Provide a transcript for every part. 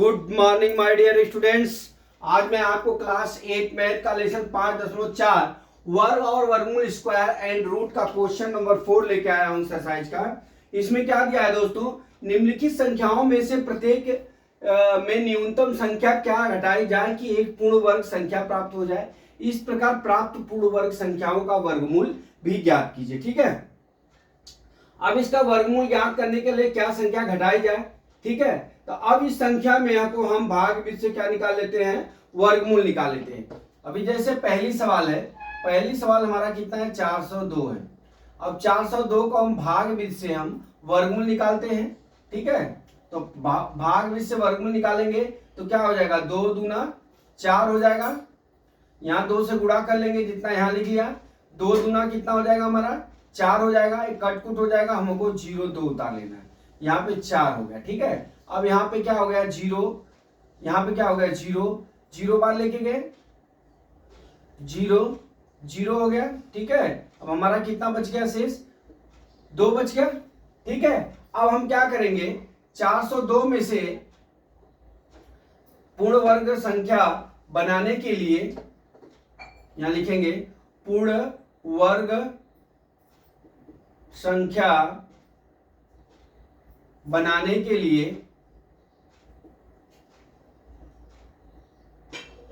Good morning my dear students. आज मैं आपको क्लास 8 मैथ का लेसन 5.4 वर्ग और वर्गमूल स्क्वायर एंड रूट का क्वेश्चन नंबर 4 लेके आया हूं एक्सरसाइज का। इसमें क्या दिया है दोस्तों, निम्नलिखित संख्याओं में से प्रत्येक में न्यूनतम संख्या क्या घटाई जाए कि एक पूर्ण वर्ग संख्या प्राप्त हो जाए। इस प्रकार प्राप्त पूर्ण वर्ग संख्याओं का वर्गमूल भी ज्ञात कीजिए। ठीक है, अब इसका वर्गमूल ज्ञात करने के लिए क्या संख्या घटाई जाए। ठीक है, तो अब इस संख्या में को हम भाग से क्या निकाल लेते हैं, वर्गमूल निकाल लेते हैं। अभी जैसे पहली सवाल हमारा कितना है, 402 है। अब 402 को हम भाग से हम वर्गमूल निकालते हैं। ठीक है, तो भाग से वर्गमूल निकालेंगे तो क्या हो जाएगा, 2 दूना 4 हो जाएगा। यहाँ 2 से गुणा कर लेंगे, जितना यहाँ लिख लिया। 2 दूना कितना हो जाएगा हमारा, 4 हो जाएगा। एक कट कुट हो जाएगा, हमको 0 2 उतार लेना है। यहाँ पे 4 हो गया। ठीक है, अब यहाँ पे क्या हो गया 0, यहाँ पे क्या हो गया 0 बार लेके गए, 0 हो गया। ठीक है, अब हमारा कितना बच गया, शेष 2 बच गया। ठीक है, अब हम क्या करेंगे, 402 में से पूर्ण वर्ग संख्या बनाने के लिए यहां लिखेंगे पूर्ण वर्ग संख्या बनाने के लिए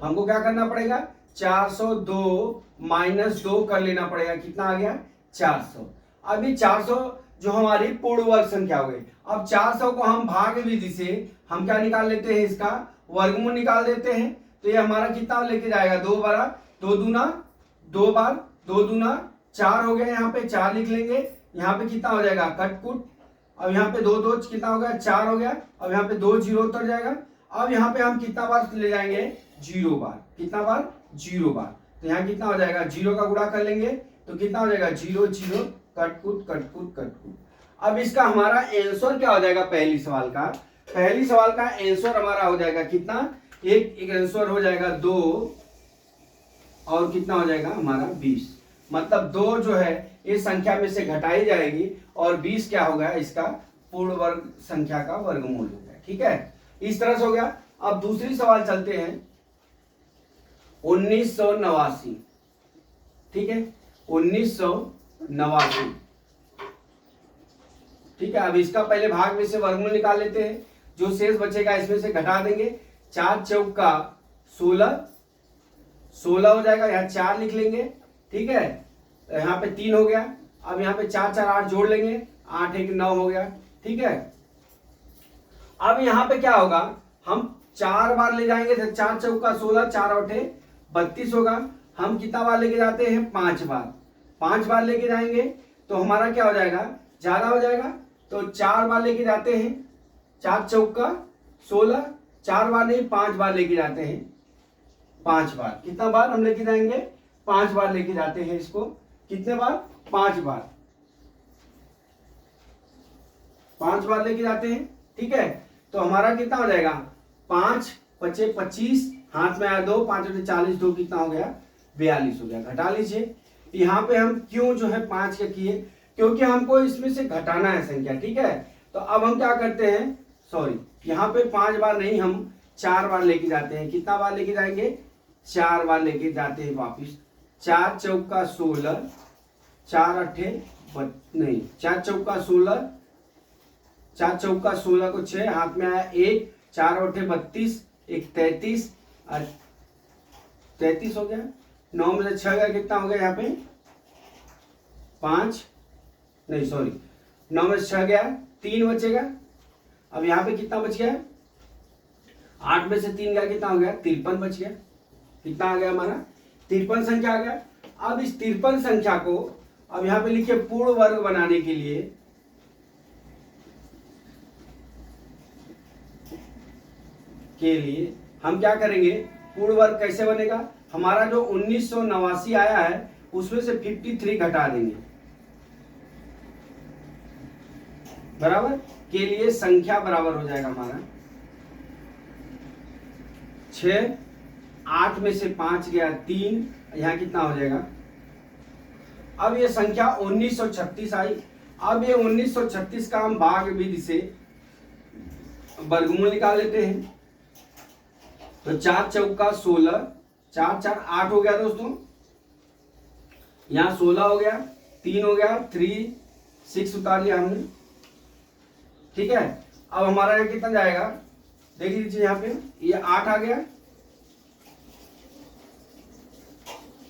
हमको क्या करना पड़ेगा, 402 माइनस 2 कर लेना पड़ेगा। कितना आ गया, 400। अभी 400 जो हमारी पूर्ण वर्ग संख्या हो गई। अब 400 को हम भाग विधि से हम क्या निकाल लेते हैं, इसका वर्गमूल निकाल देते हैं। तो ये हमारा कितना लेके जाएगा, 2 बार 2 दूना 2 बार 2 दूना 4 हो गया। यहाँ पे 4 लिख लेंगे, यहाँ पे कितना हो जाएगा, कटकुट। अब यहाँ पे 2 2 कितना हो गया, 4 हो गया। अब यहाँ पे 2 0 उतर जाएगा। अब यहाँ पे हम कितना बार ले जाएंगे, 0 बार। कितना बार, 0 बार। तो यहाँ कितना हो जाएगा, 0 का गुणा कर लेंगे तो कितना हो जाएगा, 0 0 कटकुट कटकुट कटकुट। अब इसका हमारा आंसर क्या हो जाएगा, पहली सवाल का आंसर हमारा हो जाएगा कितना, एक आंसर हो जाएगा 2 और कितना हो जाएगा हमारा 20। मतलब 2 जो है इस संख्या में से घटाई जाएगी और 20 क्या होगा, इसका पूर्ण वर्ग संख्या का वर्गमूल हो गया। ठीक है, इस तरह से हो गया। अब दूसरी सवाल चलते हैं, 1989। ठीक है, 1989। ठीक है, अब इसका पहले भाग में से वर्गमूल निकाल लेते हैं। जो शेष बचेगा इसमें से घटा देंगे। 4 चौका 16 हो जाएगा। यहाँ 4 लिख लेंगे। ठीक है, यहाँ पे 3 हो गया। अब यहाँ पे 4 4 8 जोड़ लेंगे, 8 1 9 हो गया। ठीक है, अब यहाँ पे क्या होगा, हम 4 बार ले जाएंगे तो 4 चौका 16, 4 8 32 होगा। हम कितना बार लेके जाते हैं, 5 बार। 5 बार लेके जाएंगे तो हमारा क्या हो जाएगा, ज्यादा हो जाएगा। तो 4 बार लेके जाते हैं, 4 चौका 16, 4 बार नहीं 5 बार लेके जाते हैं। 5 बार, कितना बार हम लेके जाएंगे, 5 बार लेके जाते हैं इसको। कितने बार, 5 बार। 5 बार लेके जाते हैं। ठीक है, तो हमारा कितना हो जाएगा, 5 5 25, हाथ में आया 2, 5 40, 2 कितना हो गया, 42 हो गया। घटा लीजिए। यहाँ पे हम क्यों जो है 5 के किए, क्योंकि हमको इसमें से घटाना है संख्या। ठीक है, तो अब हम क्या करते हैं, सॉरी यहाँ पे 5 बार नहीं, हम 4 बार लेके जाते हैं। कितना बार लेके जाएंगे, 4 बार लेके जाते हैं वापिस। 4 चौका 16, 4 8 नहीं 4 चौका 16, 4 चौका 16 को 6, हाथ में आया 1, 4 8 32, 1 33 33 हो गया। 9 में से 6 गया, कितना हो गया यहाँ पे 5 नहीं सॉरी 9 में से 6 गया, 3 बचेगा। अब यहाँ पे कितना बच गया, 8 में से 3 गया, कितना हो गया 53 बच गया। कितना आ गया हमारा, 53 संख्या आ गया। अब इस 53 संख्या को अब यहाँ पे लिखिए पूर्ण वर्ग बनाने के लिए हम क्या करेंगे, पूर्ण वर्ग कैसे बनेगा, हमारा जो 1989 आया है उसमें से 53 घटा देंगे, बराबर के लिए संख्या बराबर हो जाएगा हमारा 6, 8 में से 5 गया 3, यहाँ कितना हो जाएगा। अब ये संख्या 1936 आई। अब ये 1936 का हम भाग विधि से वर्गमूल निकाल लेते हैं। तो 4 चौका 16, 4 4 8 हो गया दोस्तों, यहाँ 16 हो गया, 3 हो गया, 3 6 उतार लिया हमने, ठीक है। अब हमारा यहाँ कितना जाएगा, देख लीजिए यहाँ पे ये 8 आ गया,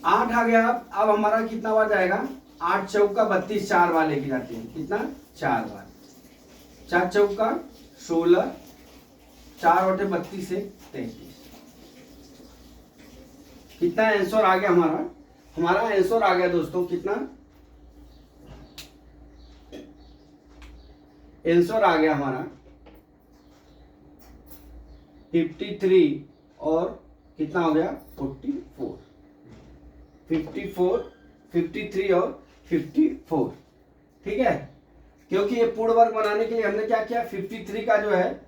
8 आ गया। अब हमारा कितना बार जाएगा, 8 चौका 32, 4 बार लेके जाते हैं, कितना 4 बार, 4 चौका 16, 4 बटे 32 से 33, कितना आंसर आ गया हमारा, हमारा आंसर आ गया दोस्तों, कितना आंसर आ गया हमारा 53 और कितना हो गया 44, 54, 53 और 54, ठीक है। क्योंकि ये पूर्ण वर्ग बनाने के लिए हमने क्या किया, 53 का जो है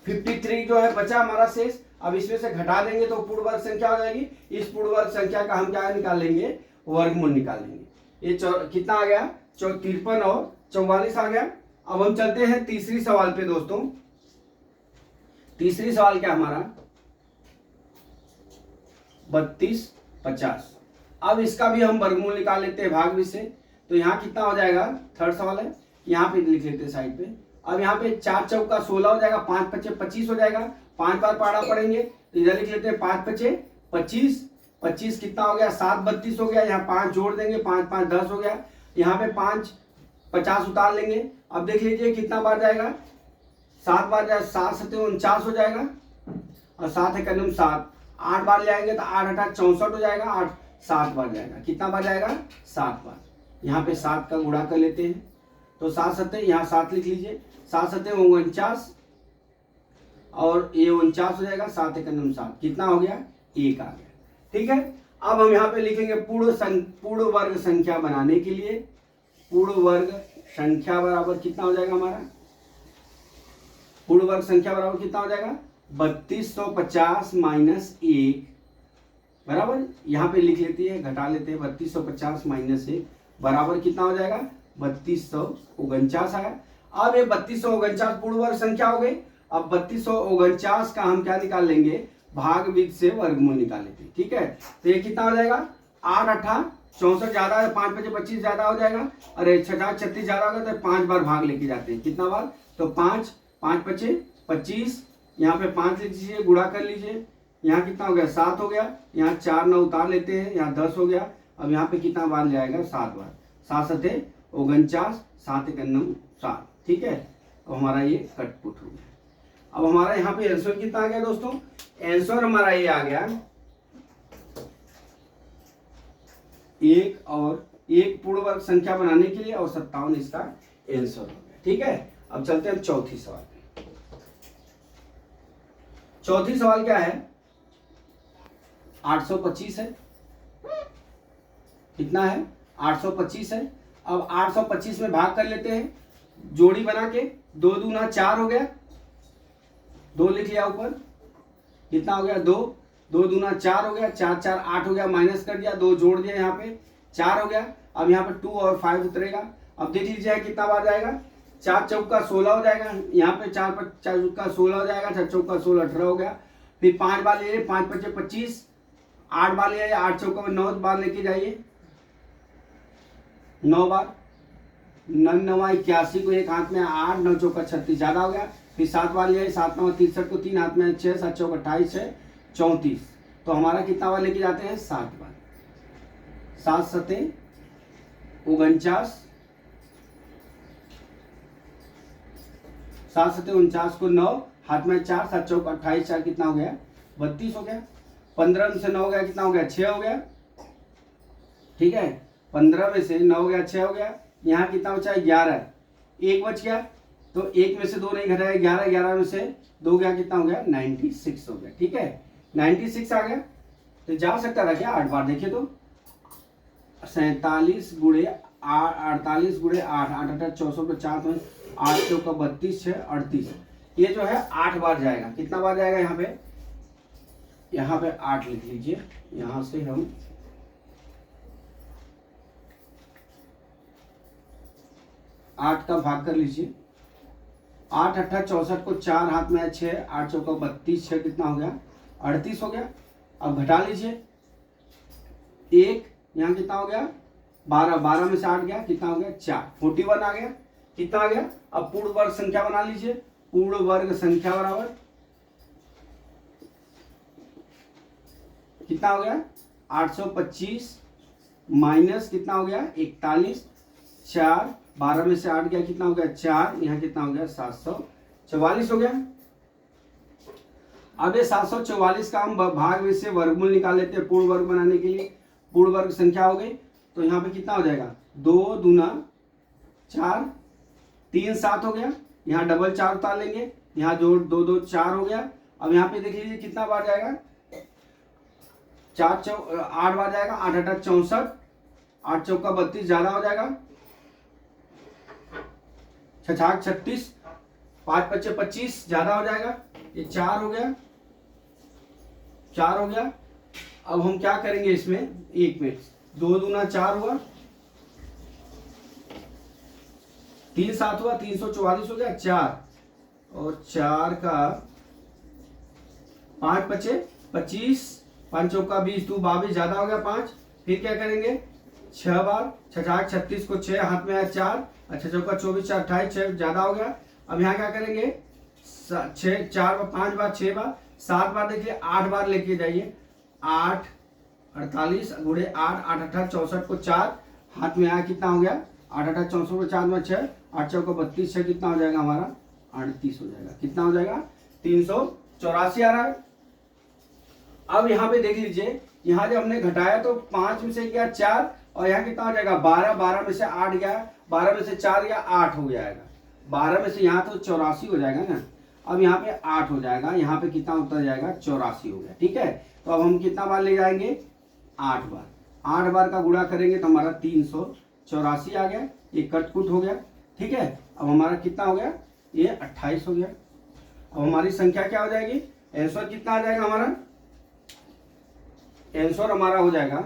53 जो है बचा हमारा शेष, अब इसमें से घटा देंगे तो पूर्ण वर्ग संख्या हो जाएगी। इस पूर्ण वर्ग संख्या का हम क्या निकालेंगे, वर्गमूल निकालेंगे। ये कितना आ गया 53 और 44 आ गया। अब हम चलते हैं तीसरी सवाल पे दोस्तों। तीसरी सवाल क्या हमारा 32 50। अब इसका भी हम वर्गमूल निकाल लेते हैं भाग में से, तो यहाँ कितना हो जाएगा, थर्ड सवाल है, यहाँ पे लिख लेते हैं साइड पे। अब यहाँ पे 4 चौका 16 हो जाएगा, 5 पचे 25 हो जाएगा, 5 बार पाड़ा पड़ेंगे तो इधर लिख लेते हैं 5 पचे 25, 25 कितना हो गया 7 32 हो गया, यहाँ 5 जोड़ देंगे, 5 5 10 हो गया, यहाँ पे 5 50 उतार लेंगे। अब देख लीजिए कितना बार जाएगा, 7 बार जाएगा, 7 7 49 हो जाएगा और 7 है कदम 7, 8 बार ले आएंगे तो 8 8 64 हो जाएगा, 8 7 बार जाएगा, कितना बार जाएगा 7 बार। यहाँ पे 7 का गुणा कर लेते हैं तो 7 7 यहाँ 7 लिख लीजिए, 7 7 49 और ये 49 हो जाएगा, 7 एक 7, कितना हो गया 1 आ गया, ठीक है। अब हम यहाँ पे लिखेंगे पूर्ण वर्ग संख्या बनाने के लिए, पूर्ण वर्ग संख्या बराबर कितना हो जाएगा हमारा, पूर्ण वर्ग संख्या बराबर कितना हो जाएगा 3250 माइनस 1 बराबर, यहाँ पे लिख लेती है, घटा लेते हैं 3250 माइनस 1 बराबर कितना हो जाएगा 3249 आया। अब ये 3249 पूर्ण वर्ग संख्या हो गई। अब 3249 का हम क्या निकाल लेंगे, भाग विध से वर्गमूल निकाल लेते हैं, ठीक है। तो ये कितना हो जाएगा 8 8 64 ज्यादा है, 5 पचे 25 ज्यादा हो जाएगा, अरे 6 36 ज्यादा होगा तो 5 बार भाग लेके जाते हैं, कितना बार, तो 5 5 पचे 25, यहाँ पे 5 लिख लीजिए, गुणा कर लीजिए, यहाँ कितना हो गया 7 हो गया, यहाँ 4 9 उतार लेते हैं, यहाँ 10 हो गया। अब यहाँ पे कितना बार ले आएगा 7 बार, 7 7 49, 7 1 9 7, ठीक है। अब हमारा ये कटपुट हो गया। अब हमारा यहाँ पे आंसर कितना आ गया दोस्तों, आंसर हमारा ये आ गया 1 और 1 पूर्ण वर्ग संख्या बनाने के लिए, और 57 इसका आंसर हो गया, ठीक है। अब चलते हैं चौथी सवाल। चौथी सवाल क्या है, 825 है, कितना है 825 है। अब 825 में भाग कर लेते हैं, जोड़ी बना के, 2 दूना 4 हो गया, 2 लिख लिया ऊपर, कितना हो गया 2, 2 दूना 4 हो गया, 4 4 8 हो गया, माइनस कर दिया, 2 जोड़ दिया, यहाँ पे 4 हो गया। अब यहाँ पे 2 और 5 उतरेगा। अब देख लीजिए कितना बार जाएगा, 4 चौका 16 हो जाएगा, यहाँ पे 4 चौका 16 हो जाएगा, 4 चौका 16 18 हो गया, फिर 5 बार ले 5 पचे 25, 8 बार ले आइए, 8 चौका में 9 बार लेके जाइए, 9 बार, 9 9 81 को एक हाथ में, 8 9 चौका 36 ज्यादा हो गया, फिर 7 बार ले आइए, 7 9 63 को 3 हाथ में, 6 7 चौका 28 है 34, तो हमारा कितना बार लेके जाते हैं 7 बार, 7 7 49, 7 7 49 को 9 हाथ में 4, 7 चौका 28, 4 कितना हो गया 32 हो गया, 15 से 9 हो गया, कितना हो गया 6 हो गया, ठीक है। 15 में से 9 हो गया 6 हो गया, यहाँ कितना बचा है 11, 1 बच गया, तो 1 में से 2 नहीं घटाया, 11 11 में से 2 गया, कितना हो गया 96 हो गया, ठीक है। 96 आ गया, तो जा सकता था क्या 8 बार, देखिए तो 47 गुणे 48 गुणे 8, 8 8 64 में 8 चौका 32 6 38, ये जो है 8 बार जाएगा, कितना बार जाएगा यहाँ पे 8 लिख लीजिए, यहाँ से हम 8 का भाग कर लीजिए, 8 अट्ठा 64 को 4 हाथ में है 6, 8 चौका 32, 6 कितना हो गया 38 हो गया। अब घटा लीजिए 1, यहाँ कितना हो गया 12, 12 में से 8 गया कितना हो गया 4, 41 आ गया। कितना आ गया? अब पूर्ण वर्ग संख्या बना लीजिए, पूर्ण वर्ग संख्या बराबर कितना हो गया 825 माइनस कितना हो गया 41, 4, 12 में से 8 गया कितना हो गया 4, यहाँ कितना हो गया 744 हो गया। अब ये 744 का हम भाग में से वर्गमूल निकाल लेते हैं पूर्ण वर्ग बनाने के लिए। पूर्ण वर्ग संख्या हो गई तो यहाँ पे कितना हो जाएगा 2 दूना 4, 3 7 हो गया, यहाँ डबल 4 उतार लेंगे, यहाँ जोड़ 2 2 4 हो गया। अब यहाँ पे देख लीजिए कितना बार जाएगा 8 बार जाएगा, 8 अट्ठा 64, 8 चौका 32 ज्यादा हो जाएगा, 6 36, 5 पच्चे 25 ज्यादा हो जाएगा, ये 4 हो गया, 4 हो गया। अब हम क्या करेंगे इसमें 1 मिनट, 2 दूना 4 हुआ, 3 7 हुआ, 344 हो गया 4 और 4 का 5 पच्चे 25, 5 चौका 20, 2 22 ज्यादा हो गया 5। फिर क्या करेंगे 6 बार, 6 36 को 6 हाथ में है 4, अच्छा चौका 24, 4 28, 6 ज्यादा हो गया। अब यहाँ क्या करेंगे 6 4 बार 5 बार 6 बार 7 बार, देखिए 8 बार लेके जाइए, 8 48 गुणे 8, 8 अट्ठा 64 को 4 हाथ में आया कितना हो गया 8 अट्ठा 64 को 4 में 6, 8 चौका 32, 6 कितना हो जाएगा हमारा 38 हो जाएगा। कितना हो जाएगा 384 आ रहा है। अब यहाँ पे देख लीजिए, यहाँ जब हमने घटाया तो 5 में से गया 4 और यहाँ कितना हो जाएगा 12, 12 में से 8 गया, 12 में से 4 गया 8 हो जाएगा, 12 में से यहाँ तो 84 हो जाएगा ना। अब यहाँ पे 8 हो जाएगा, यहाँ पे कितना उतर जाएगा 84 हो गया। ठीक है, तो अब हम कितना बार ले जाएंगे 8 बार, 8 बार का गुणा करेंगे तो हमारा 384 आ गया, ये कटकुट हो गया। ठीक है, अब हमारा कितना हो गया ये 28 हो गया। अब हमारी संख्या क्या हो जाएगी, आंसर कितना आ जाएगा हमारा, आंसर हमारा हो जाएगा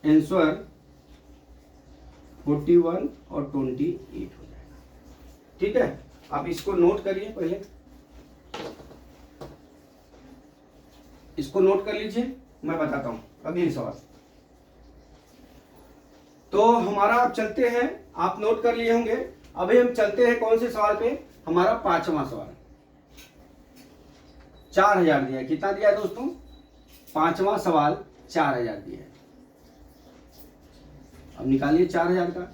आंसर 41 और 28 हो जाएगा। ठीक है, आप इसको नोट करिए, पहले इसको नोट कर लीजिए, मैं बताता हूं अगले सवाल। तो हमारा आप चलते हैं, आप नोट कर लिए होंगे। अभी हम चलते हैं कौन से सवाल पे, हमारा 5वां सवाल। 4000 दिया है, कितना दिया है दोस्तों 5वां सवाल 4000 दिया है। अब निकालिए 4000 का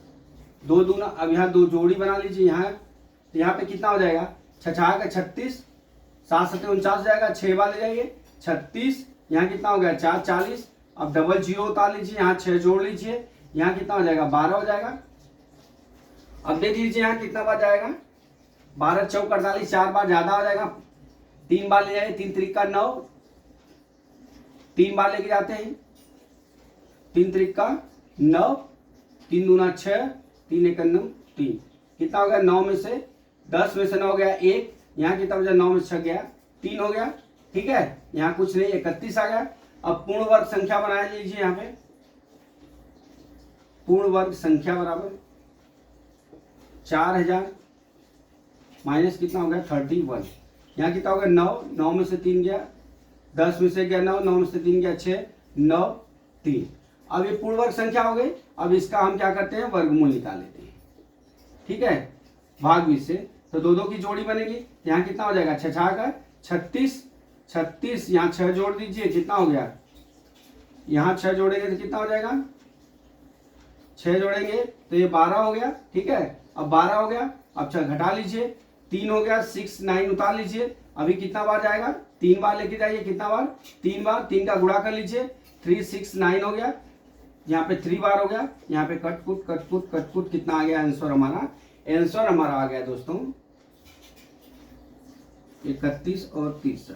2 दूना, अब यहाँ 2 जोड़ी बना लीजिए, यहाँ पे कितना हो जाएगा 6 का 36, 7 7 49 जाएगा, 6 बार ले जाइए 36, यहाँ कितना हो गया 4 40, अब डबल 0 उतार लीजिए, यहाँ 6 जोड़ लीजिए, यहाँ कितना हो जाएगा 12 हो जाएगा। अब देख लीजिए यहाँ कितना बार जाएगा 12 चौक 48, 4 बार ज्यादा हो जाएगा, 3 बार ले जाइए, 3 त्रिक 9, 3 बार लेके जाते हैं, 3 त्रिक 9, 3 दूना 6, 3 एक 9, 3 कितना हो गया 9 में से 10 में से 9 गया 1, यहाँ कितना हो गया 9 में से 6 गया 3 हो गया। ठीक है, यहाँ कुछ नहीं 31 आ गया। अब पूर्ण वर्ग संख्या बना लीजिए, यहाँ पे पूर्ण वर्ग संख्या बराबर 4000 माइनस कितना हो गया 31, यहाँ कितना हो गया 9, 9 में से 3 गया, 10 में से गया 9, 9 में से 3 गया 6, 9 3। अब ये पूर्ण वर्ग संख्या हो गई। अब इसका हम क्या करते हैं वर्गमूल निकाल लेते हैं। ठीक है, भाग 20 से तो 2 2 की जोड़ी बनेगी, यहाँ कितना हो जाएगा 6 का 36, 36 यहाँ 6 जोड़ दीजिए, कितना हो गया, यहाँ 6 जोड़ेंगे तो कितना हो जाएगा 6 जोड़ेंगे तो ये 12 हो गया। ठीक है, अब 12 हो गया, अब घटा लीजिए, 3 हो गया, 6 9 उतार लीजिए, अभी कितना बार जाएगा 3 बार लेके जाइए, कितना बार 3 बार, 3 का गुणा कर लीजिए, 3 6 9 हो गया, यहाँ पे 3 बार हो गया, यहाँ पे कटकुट कटकुट कटकुट कितना आ गया आंसर हमारा, आंसर हमारा आ गया दोस्तों 31 और 63।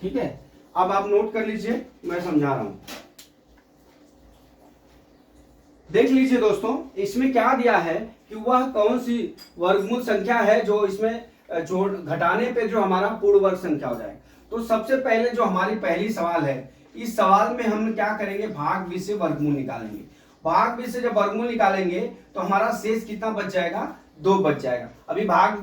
ठीक है, अब आप नोट कर लीजिए, मैं समझा रहा हूं। देख लीजिए दोस्तों, इसमें क्या दिया है कि वह कौन सी वर्गमूल संख्या है जो इसमें जोड़ घटाने पे जो हमारा पूर्ण वर्ग संख्या हो जाए। तो सबसे पहले जो हमारी पहली सवाल है, इस सवाल में हम क्या करेंगे भाग 20 से वर्गमूल निकालेंगे। भाग बीच से जब वर्गमूल निकालेंगे तो हमारा शेष कितना बच जाएगा, 2 बच जाएगा। अभी भाग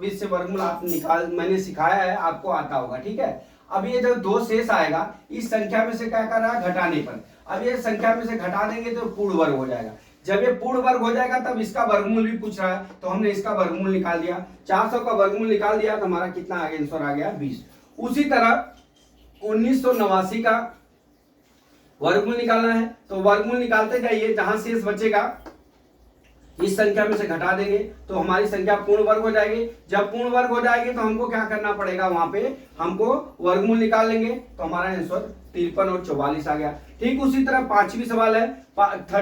बीच से वर्गमूल आप निकाल, मैंने सिखाया है, आपको आता होगा, ठीक है। अब ये जब 2 शेष आएगा, इस संख्या में से क्या कर रहा है, घटाने पर। अब ये संख्या में से घटा देंगे तो पूर्ण वर्ग हो जाएगा। जब ये पूर्ण वर्ग हो जाएगा तब इसका वर्गमूल भी पूछ रहा है, तो हमने इसका वर्गमूल निकाल दिया। 400 का वर्गमूल निकाल दिया तो हमारा कितना आ गया, आंसर आ गया 20। उसी तरह 1989 का वर्गमूल निकालना है, तो वर्गमूल निकालते जाइए, जहां शेष बचेगा इस संख्या में से घटा देंगे तो हमारी संख्या पूर्ण वर्ग हो जाएगी। जब पूर्ण वर्ग हो जाएगी तो हमको क्या करना पड़ेगा, वहां पे हमको वर्गमूल निकाल लेंगे तो हमारा आंसर 53 और 44 आ गया। ठीक उसी तरह पांचवी सवाल है,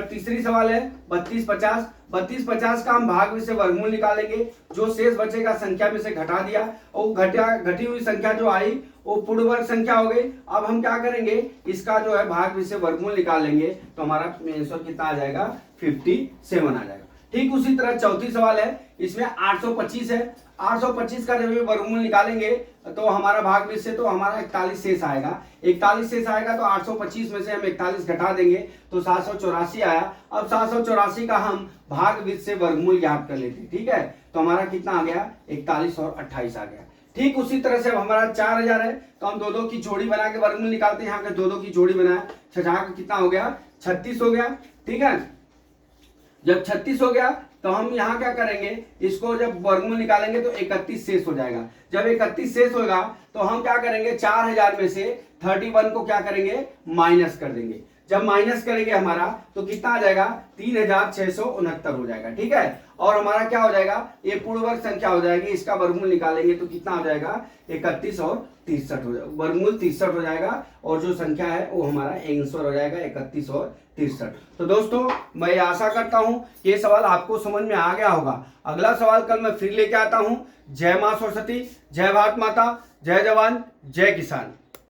तीसरी सवाल है 32-50। 32-50 का हम भाग में से वर्गमूल निकालेंगे, जो शेष बचेगा संख्या में से घटा दिया, और घटी हुई संख्या जो आई वो पूर्ण वर्ग संख्या हो गई। अब हम क्या करेंगे, इसका जो है भाग में से वर्गमूल निकाल लेंगे तो हमारा आंसर कितना आ जाएगा, 57 आ जाएगा। ठीक उसी तरह चौथी सवाल है, इसमें 825 है। 825 का जब ये वर्गमूल निकालेंगे तो हमारा भाग में से तो हमारा 41 शेष आएगा। 41 शेष आएगा तो 825 में से हम 41 घटा देंगे तो 784 आया। अब 784 का हम भाग में से वर्गमूल ज्ञात कर लेते हैं, ठीक है। तो हमारा कितना आ गया, 41 और 28 आ गया। ठीक उसी तरह से हमारा 4000 है, तो हम 2-2 की जोड़ी बना के वर्गमूल निकालते हैं। यहाँ पे 2-2 की जोड़ी बनाया, 6 का कितना हो गया, 36 हो गया, ठीक है। जब 36 हो गया तो हम यहाँ क्या करेंगे, इसको जब वर्गमूल निकालेंगे तो 31 शेष हो जाएगा। जब 31 शेष होगा तो हम क्या करेंगे, 4000 में से 31 को क्या करेंगे, माइनस कर देंगे। जब माइनस करेंगे हमारा तो कितना आ जाएगा, 3669 हो जाएगा, ठीक है। और हमारा क्या हो जाएगा, ये पूर्ण वर्ग संख्या हो जाएगी, इसका वर्गमूल निकालेंगे तो कितना हो जाएगा, 31 और 63 हो जाएगा, वर्गमूल 63 हो जाएगा। और जो संख्या है वो हमारा आंसर हो जाएगा 31 और 63। तो दोस्तों मैं आशा करता हूं ये सवाल आपको समझ में आ गया होगा। अगला सवाल कल मैं फिर लेके आता हूं। जय मां सरस्वती, जय भारत माता, जय जवान, जय किसान।